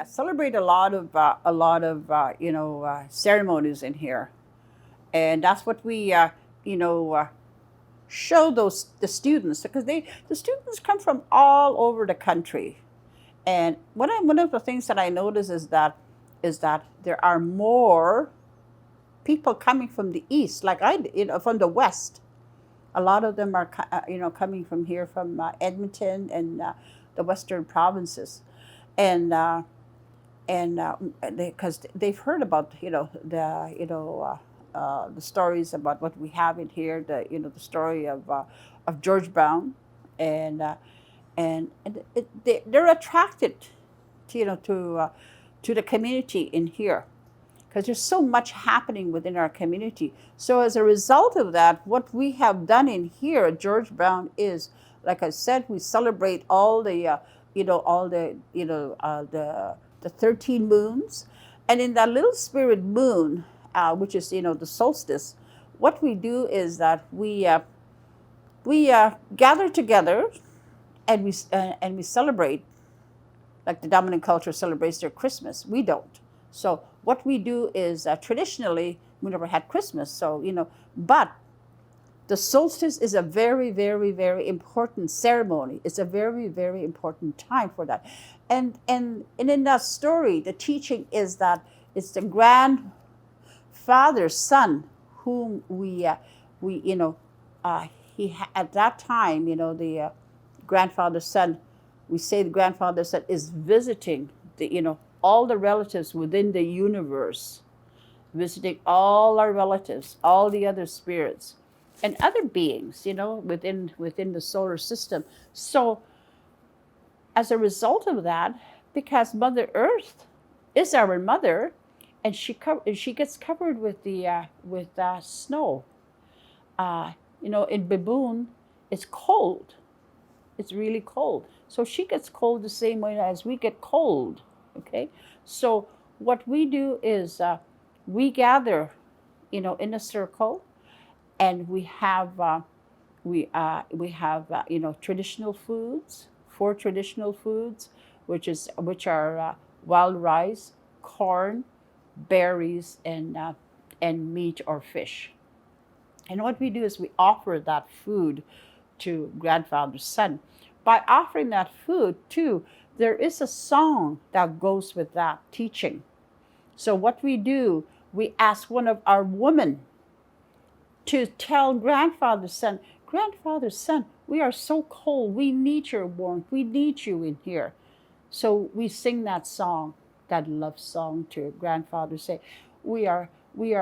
celebrate a lot of ceremonies in here, and that's what we you know uh, show those the students because the students come from all over the country. And one of the things that I notice is that there are more people coming from the east, like from the west. A lot of them are coming from here, from Edmonton and the western provinces, and because they've heard about the stories about what we have in here, the story of George Brown, and they're attracted to the community in here because there's so much happening within our community. So as a result of that, what we have done in here at George Brown is, like I said, we celebrate all the the 13 moons, and in that little spirit moon, which is the solstice, what we do is that we gather together and we celebrate like the dominant culture celebrates their Christmas. We don't. So what we do is traditionally we never had Christmas. So but the solstice is a very, very, very important ceremony. It's a very, very important time for that. And in that story, the teaching is that it's the grandfather's son whom we at that time, the grandfather's son, we say the grandfather's son is visiting all the relatives within the universe, visiting all our relatives, all the other spirits and other beings, within the solar system. So as a result of that, because Mother Earth is our mother, and she gets covered with the snow. In Baboon, it's cold. It's really cold. So she gets cold the same way as we get cold. Okay. So what we do is we gather, in a circle, and we have traditional foods, 4 traditional foods, which are wild rice, corn, berries, and meat or fish. And what we do is we offer that food to grandfather's son. By offering that food too, there is a song that goes with that teaching. So what we do, we ask one of our women to tell grandfather's son, we are so cold, we need your warmth, we need you in here. So we sing that song, that love song to grandfather, say, we are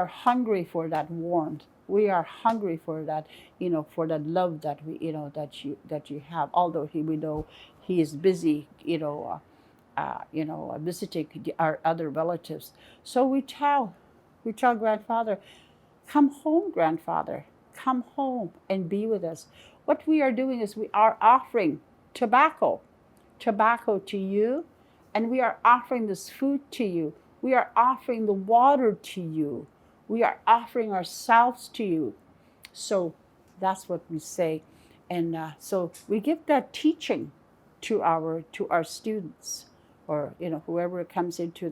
hungry for that warmth. We are hungry for that, for that love that that you have. Although we know he is busy, visiting our other relatives. So we tell grandfather, come home, grandfather, come home and be with us. What we are doing is we are offering tobacco to you, and we are offering this food to you. We are offering the water to you. We are offering ourselves to you. So that's what we say. And so we give that teaching to our students, or whoever comes into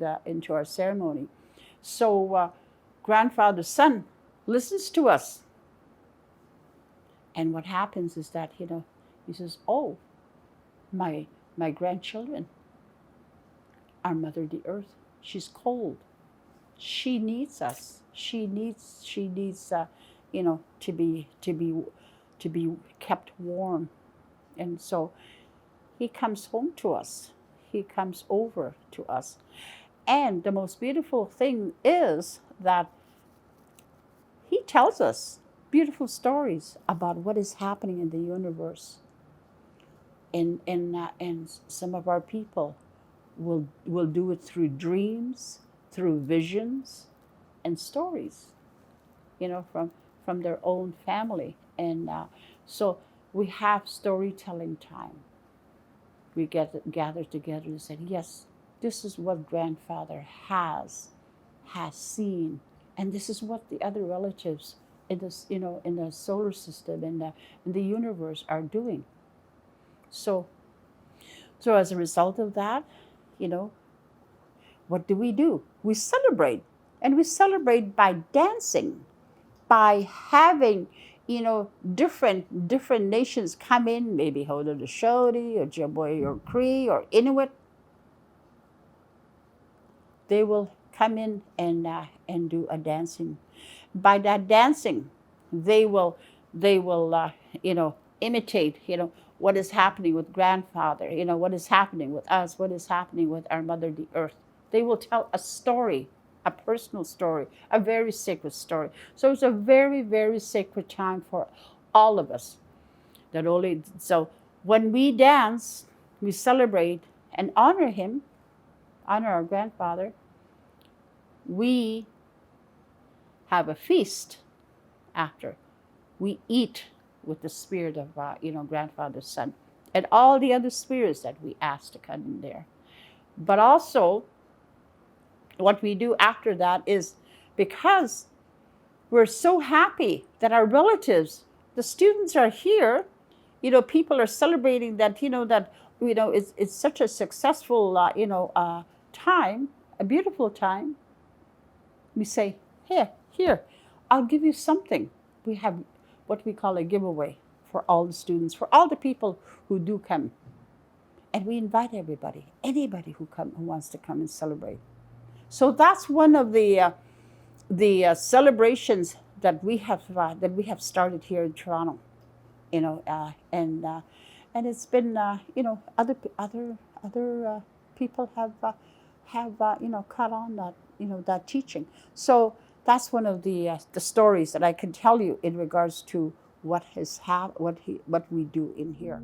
our ceremony. So grandfather's son listens to us. And what happens is that he says, oh, my grandchildren, our mother the earth, she's cold. She needs us. She needs to be kept warm. And so he comes home to us. He comes over to us. And the most beautiful thing is that he tells us beautiful stories about what is happening in the universe. And some of our people will do it through dreams, through visions, and stories, from their own family. And so we have storytelling time. We gather together and say, yes, this is what grandfather has seen, and this is what the other relatives in this, in the solar system, in the universe are doing. So as a result of that, what do? We celebrate. And we celebrate by dancing, by having, different nations come in, maybe Haudenosaunee or Ojibwe or Cree or Inuit. They will come in and do a dancing. By that dancing, they will imitate what is happening with grandfather, what is happening with us, what is happening with our mother the earth. They will tell a story, a personal story, a very sacred story. So it's a very, very sacred time for all of us. So when we dance, we celebrate and honor him, honor our grandfather. We have a feast after. We eat with the spirit of grandfather's son and all the other spirits that we ask to come in there. But also, what we do after that is, because we're so happy that our relatives, the students are here, people are celebrating that, it's such a successful, time, a beautiful time. We say, here, I'll give you something. We have what we call a giveaway for all the students, for all the people who do come. And we invite everybody, anybody who wants to come and celebrate. So that's one of the celebrations that we have started here in Toronto, and it's been other people have caught on that that teaching. So that's one of the stories that I can tell you in regards to what we do in here.